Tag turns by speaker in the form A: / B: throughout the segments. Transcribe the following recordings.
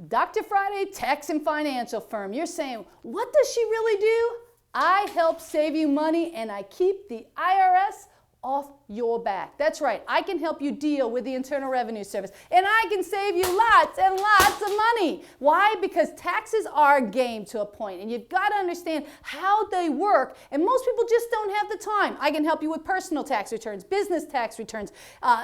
A: Dr. Friday Tax and Financial Firm. You're saying, what does she really do? I help save you money and I keep the IRS off your back. That's right. I can help you deal with the Internal Revenue Service and I can save you lots and lots of money. Why? Because taxes are a game to a point and you've got to understand how they work, and most people just don't have the time. I can help you with personal tax returns, business tax returns,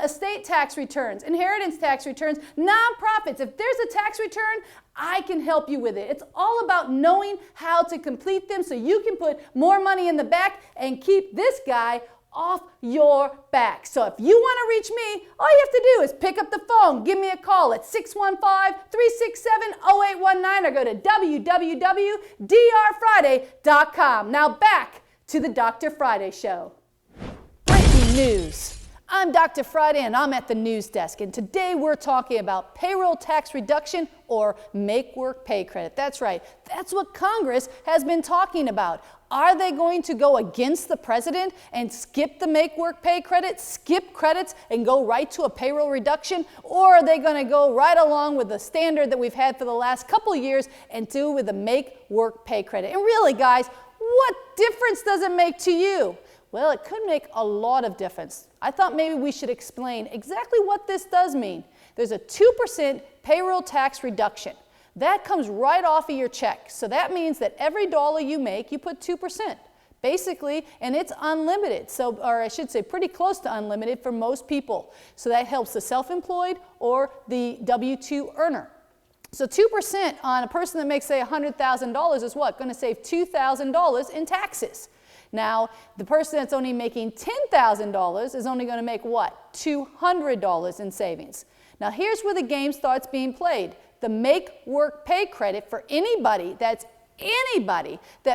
A: estate tax returns, inheritance tax returns, nonprofits. If there's a tax return, I can help you with it. It's all about knowing how to complete them so you can put more money in the back and keep this guy off your back. So if you want to reach me, all you have to do is pick up the phone, give me a call at 615-367-0819 or go to www.drfriday.com. Now back to the Dr. Friday Show. Breaking news. I'm Dr. Friday and I'm at the news desk, and today we're talking about payroll tax reduction or make work pay credit. That's right. That's what Congress has been talking about. Are they going to go against the president and skip the make work pay credit, skip credits and go right to a payroll reduction? Or are they going to go right along with the standard that we've had for the last couple of years and do with the make work pay credit? And really, guys, what difference does it make to you? Well, it could make a lot of difference. I thought maybe we should explain exactly what this does mean. There's a 2% payroll tax reduction. That comes right off of your check. So that means that every dollar you make, you put 2%. Basically, and it's unlimited. So, or I should say pretty close to unlimited for most people. So that helps the self-employed or the W-2 earner. So 2% on a person that makes, say, $100,000 is what? Going to save $2,000 in taxes. Now, the person that's only making $10,000 is only going to make what? $200 in savings. Now, here's where the game starts being played. The make work pay credit for anybody that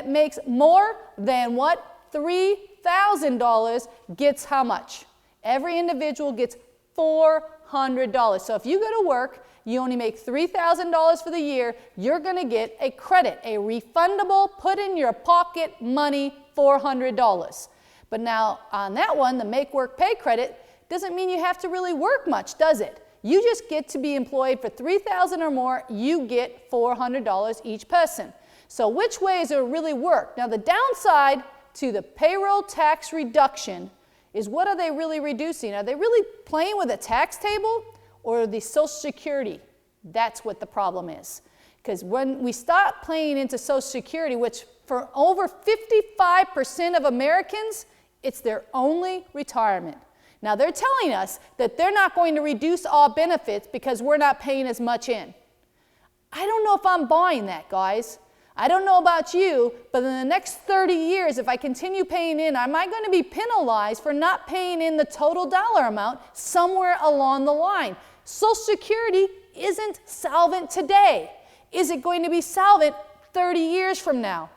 A: makes more than what? $3,000 gets how much? Every individual gets $400. So if you go to work, you only make $3,000 for the year, you're going to get a credit, a refundable, put in your pocket money, $400. But now on that one, the make work pay credit doesn't mean you have to really work much, does it? You just get to be employed for $3,000 or more, you get $400 each person. So which way does it really work? Now the downside to the payroll tax reduction is, what are they really reducing? Are they really playing with a tax table or the Social Security? That's what the problem is. Because when we start playing into Social Security, which for over 55% of Americans, it's their only retirement. Now they're telling us that they're not going to reduce all benefits because we're not paying as much in. I don't know if I'm buying that, guys. I don't know about you, but in the next 30 years, if I continue paying in, am I going to be penalized for not paying in the total dollar amount somewhere along the line? Social Security isn't solvent today. Is it going to be solvent 30 years from now?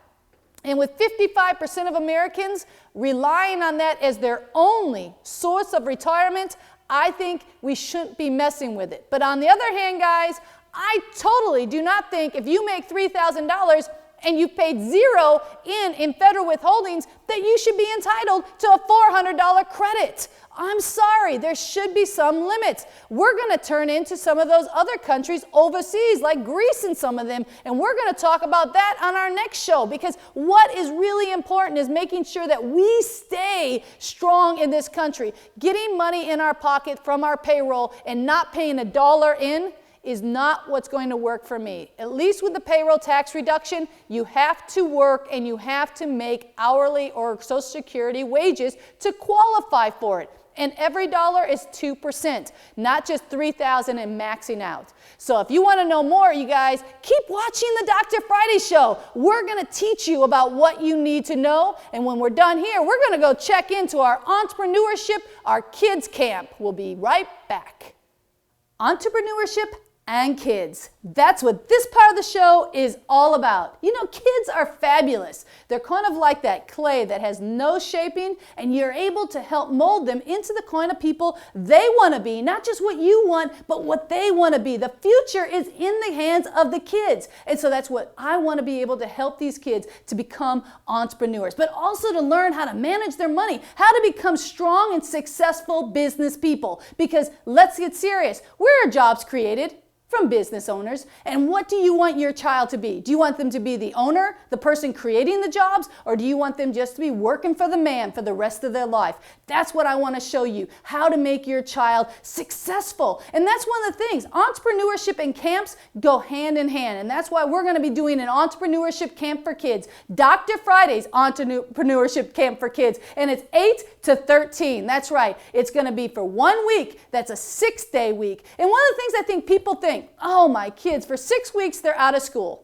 A: And with 55% of Americans relying on that as their only source of retirement, I think we shouldn't be messing with it. But on the other hand, guys, I totally do not think if you make $3,000 and you paid zero in federal withholdings that you should be entitled to a $400 credit. I'm sorry, there should be some limits. We're going to turn into some of those other countries overseas, like Greece and some of them, and we're going to talk about that on our next show, because what is really important is making sure that we stay strong in this country. Getting money in our pocket from our payroll and not paying a dollar in is not what's going to work for me. At least with the payroll tax reduction, you have to work and you have to make hourly or Social Security wages to qualify for it. And every dollar is 2%, not just $3,000 and maxing out. So if you want to know more, you guys, keep watching the Dr. Friday Show. We're going to teach you about what you need to know. And when we're done here, we're going to go check into our entrepreneurship, our kids camp. We'll be right back. Entrepreneurship and kids. That's what this part of the show is all about. You know, kids are fabulous. They're kind of like that clay that has no shaping, and you're able to help mold them into the kind of people they want to be, not just what you want, but what they want to be. The future is in the hands of the kids. And so that's what I want to be able to help these kids to become entrepreneurs, but also to learn how to manage their money, how to become strong and successful business people. Because let's get serious. Where are jobs created? from business owners. And what do you want your child to be? Do you want them to be the owner, the person creating the jobs, or do you want them just to be working for the man for the rest of their life? That's what I want to show you, how to make your child successful. And that's one of the things. Entrepreneurship and camps go hand in hand. And that's why we're going to be doing an entrepreneurship camp for kids. Dr. Friday's entrepreneurship camp for kids. And it's 8 to 13. That's right. It's going to be for 1 week. That's a 6-day week. And one of the things I think people think, oh, my kids, for 6 weeks, they're out of school.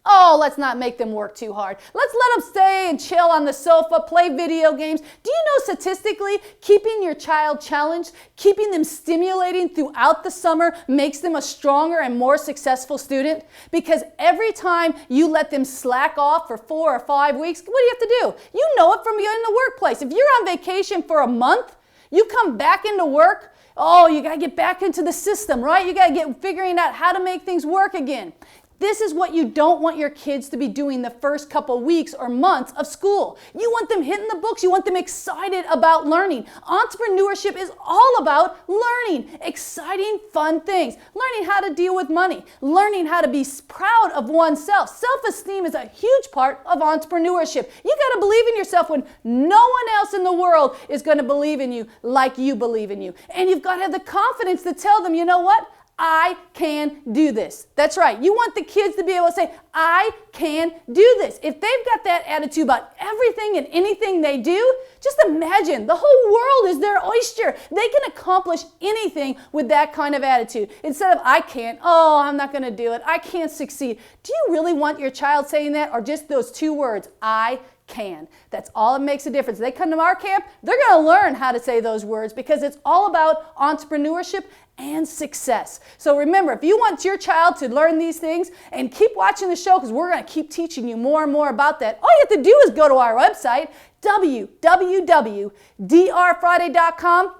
A: Oh, let's not make them work too hard. Let's let them stay and chill on the sofa, play video games. Do you know statistically, keeping your child challenged, keeping them stimulating throughout the summer makes them a stronger and more successful student? Because every time you let them slack off for 4 or 5 weeks, what do you have to do? You know it from being in the workplace. If you're on vacation for a month, you come back into work, oh, you got to get back into the system, right? You got to get figuring out how to make things work again. This is what you don't want your kids to be doing the first couple weeks or months of school. You want them hitting the books. You want them excited about learning. Entrepreneurship is all about learning, exciting, fun things. Learning how to deal with money. Learning how to be proud of oneself. Self-esteem is a huge part of entrepreneurship. You got to believe in yourself when no one else in the world is going to believe in you like you believe in you. And you've got to have the confidence to tell them, you know what? I can do this. That's right. You want the kids to be able to say, I can do this. If they've got that attitude about everything and anything they do, just imagine the whole world is their oyster. They can accomplish anything with that kind of attitude. Instead of, I can't, oh, I'm not going to do it, I can't succeed. Do you really want your child saying that, or just those 2 words, I can? That's all that makes a difference. They come to our camp, they're going to learn how to say those words because it's all about entrepreneurship and success. So remember, if you want your child to learn these things, and keep watching the show because we're going to keep teaching you more and more about that, all you have to do is go to our website, www.drfriday.com.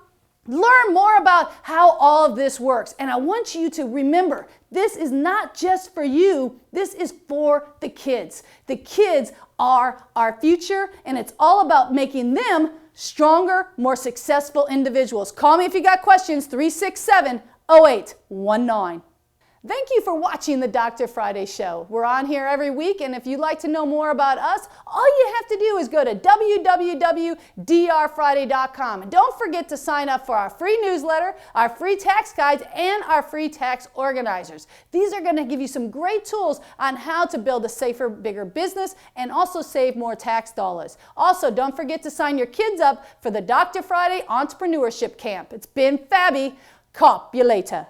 A: Learn more about how all of this works. And I want you to remember, this is not just for you, this is for the kids. The kids are our future, and it's all about making them stronger, more successful individuals. Call me if you got questions, 367-0819. Thank you for watching the Dr. Friday Show. We're on here every week, and if you'd like to know more about us, all you have to do is go to www.drfriday.com. And don't forget to sign up for our free newsletter, our free tax guides, and our free tax organizers. These are going to give you some great tools on how to build a safer, bigger business and also save more tax dollars. Also, don't forget to sign your kids up for the Dr. Friday Entrepreneurship Camp. It's been fabby. Cop you later.